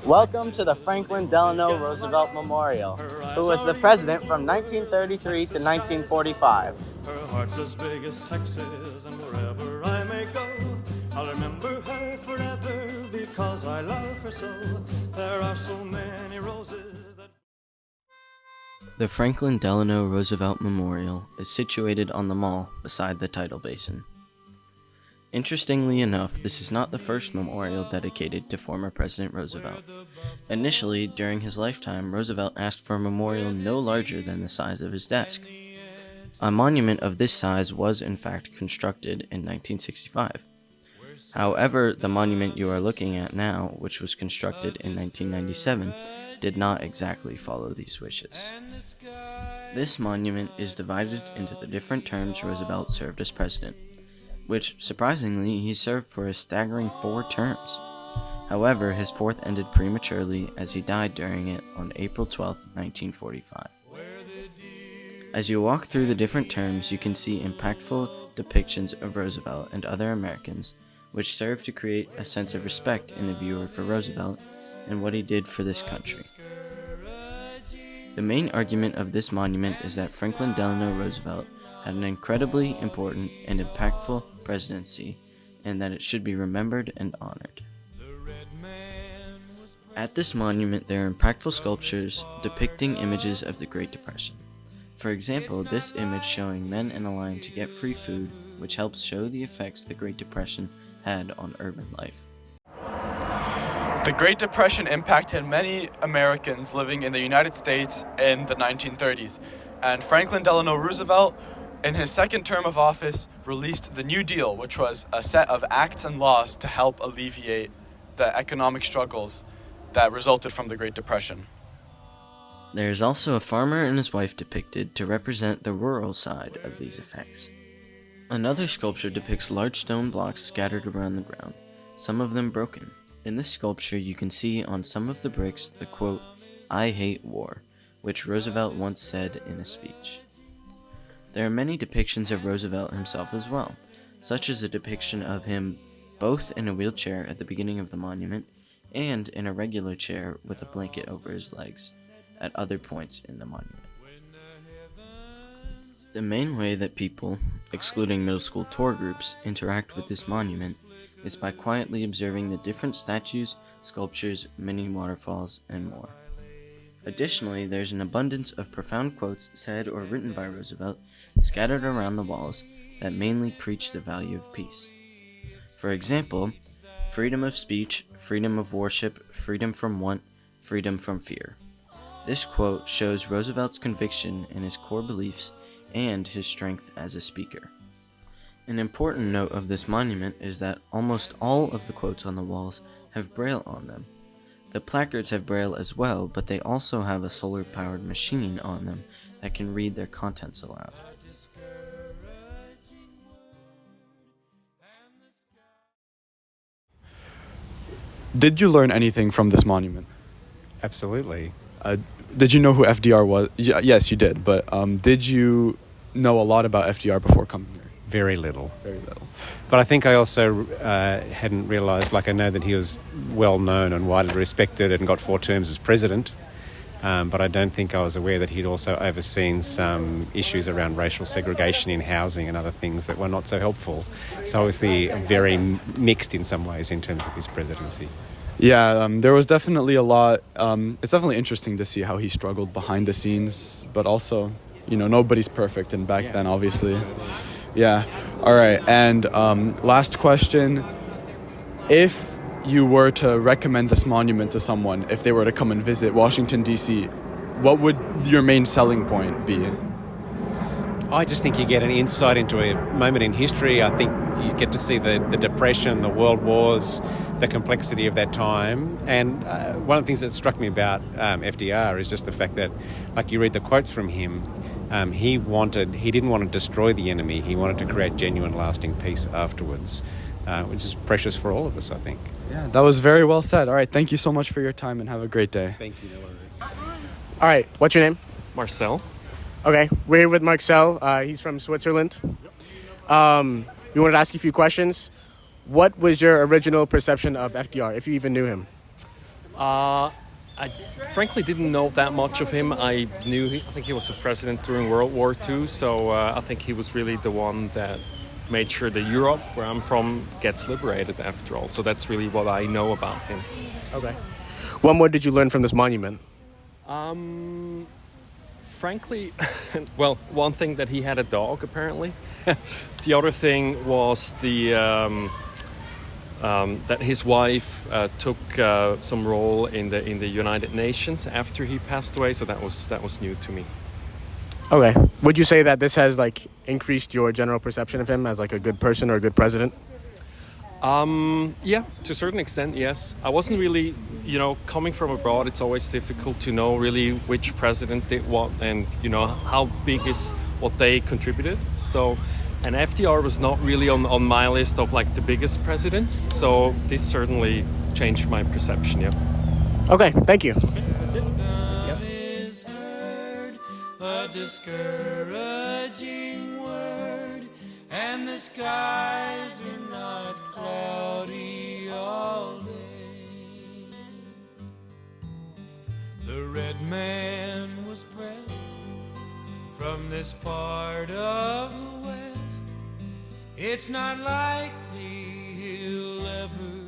Welcome to the Franklin Delano Roosevelt Memorial, who was the president from 1933 to 1945. Her heart's as big as Texas, and wherever I may go, I'll remember her forever because I love her so. There are so many roses that... The Franklin Delano Roosevelt Memorial is situated on the mall beside the tidal basin. Interestingly enough, this is not the first memorial dedicated to former President Roosevelt. Initially, during his lifetime, Roosevelt asked for a memorial no larger than the size of his desk. A monument of this size was in fact constructed in 1965. However, the monument you are looking at now, which was constructed in 1997, did not exactly follow these wishes. This monument is divided into the different terms Roosevelt served as president, which, surprisingly, he served for a staggering 4 terms. However, his 4th ended prematurely as he died during it on April 12, 1945. As you walk through the different terms, you can see impactful depictions of Roosevelt and other Americans, which serve to create a sense of respect in the viewer for Roosevelt and what he did for this country. The main argument of this monument is that Franklin Delano Roosevelt had an incredibly important and impactful presidency, and that it should be remembered and honored. At this monument, there are impactful sculptures depicting images of the Great Depression. For example, this image showing men in a line to get free food, which helps show the effects the Great Depression had on urban life. The Great Depression impacted many Americans living in the United States in the 1930s, and Franklin Delano Roosevelt, in his 2nd term of office, released the New Deal, which was a set of acts and laws to help alleviate the economic struggles that resulted from the Great Depression. There is also a farmer and his wife depicted to represent the rural side of these effects. Another sculpture depicts large stone blocks scattered around the ground, some of them broken. In this sculpture, you can see on some of the bricks the quote, "I hate war," which Roosevelt once said in a speech. There are many depictions of Roosevelt himself as well, such as a depiction of him both in a wheelchair at the beginning of the monument and in a regular chair with a blanket over his legs at other points in the monument. The main way that people, excluding middle school tour groups, interact with this monument is by quietly observing the different statues, sculptures, mini waterfalls, and more. Additionally, there's an abundance of profound quotes said or written by Roosevelt scattered around the walls that mainly preach the value of peace. For example, freedom of speech, freedom of worship, freedom from want, freedom from fear. This quote shows Roosevelt's conviction in his core beliefs and his strength as a speaker. An important note of this monument is that almost all of the quotes on the walls have Braille on them. The placards have Braille as well, but they also have a solar-powered machine on them that can read their contents aloud. Did you learn anything from this monument? Absolutely. Did you know who FDR was? Yes, you did, but did you know a lot about FDR before coming here? Very little. Very little. But I think I also hadn't realised, I know that he was well known and widely respected and got 4 terms as president, but I don't think I was aware that he'd also overseen some issues around racial segregation in housing and other things that were not so helpful. So obviously very mixed in some ways in terms of his presidency. Yeah, there was definitely a lot. It's definitely interesting to see how he struggled behind the scenes, but also, nobody's perfect, and back then, obviously. Yeah. All right. And last question. If you were to recommend this monument to someone, if they were to come and visit Washington, D.C., what would your main selling point be? I just think you get an insight into a moment in history. I think you get to see the Depression, the World Wars, the complexity of that time. And one of the things that struck me about FDR is just the fact that, you read the quotes from him, he didn't want to destroy the enemy. He wanted to create genuine, lasting peace afterwards, which is precious for all of us, I think. Yeah, that was very well said. All right, thank you so much for your time and have a great day. Thank you. No worries. All right, what's your name? Marcel. Okay, we're here with Marcel. He's from Switzerland. We wanted to ask you a few questions. What was your original perception of FDR, if you even knew him? I frankly didn't know that much of him. I think he was the president during World War II, so I think he was really the one that made sure that Europe, where I'm from, gets liberated after all. So that's really what I know about him. Okay. What more did you learn from this monument? Frankly, well, one thing that he had a dog apparently. The other thing was that his wife took some role in the United Nations after he passed away. So that was new to me. Okay. Would you say that this has like increased your general perception of him as like a good person or a good president? Yeah, to a certain extent, yes. I wasn't really, coming from abroad, it's always difficult to know really which president did what and, how big is what they contributed. So, and FDR was not really on my list of like the biggest presidents. So this certainly changed my perception, yeah. Okay, thank you. Is heard a discouraging word, and the skies are not cloudy all day. The red man was pressed from this part of the West. It's not likely he'll ever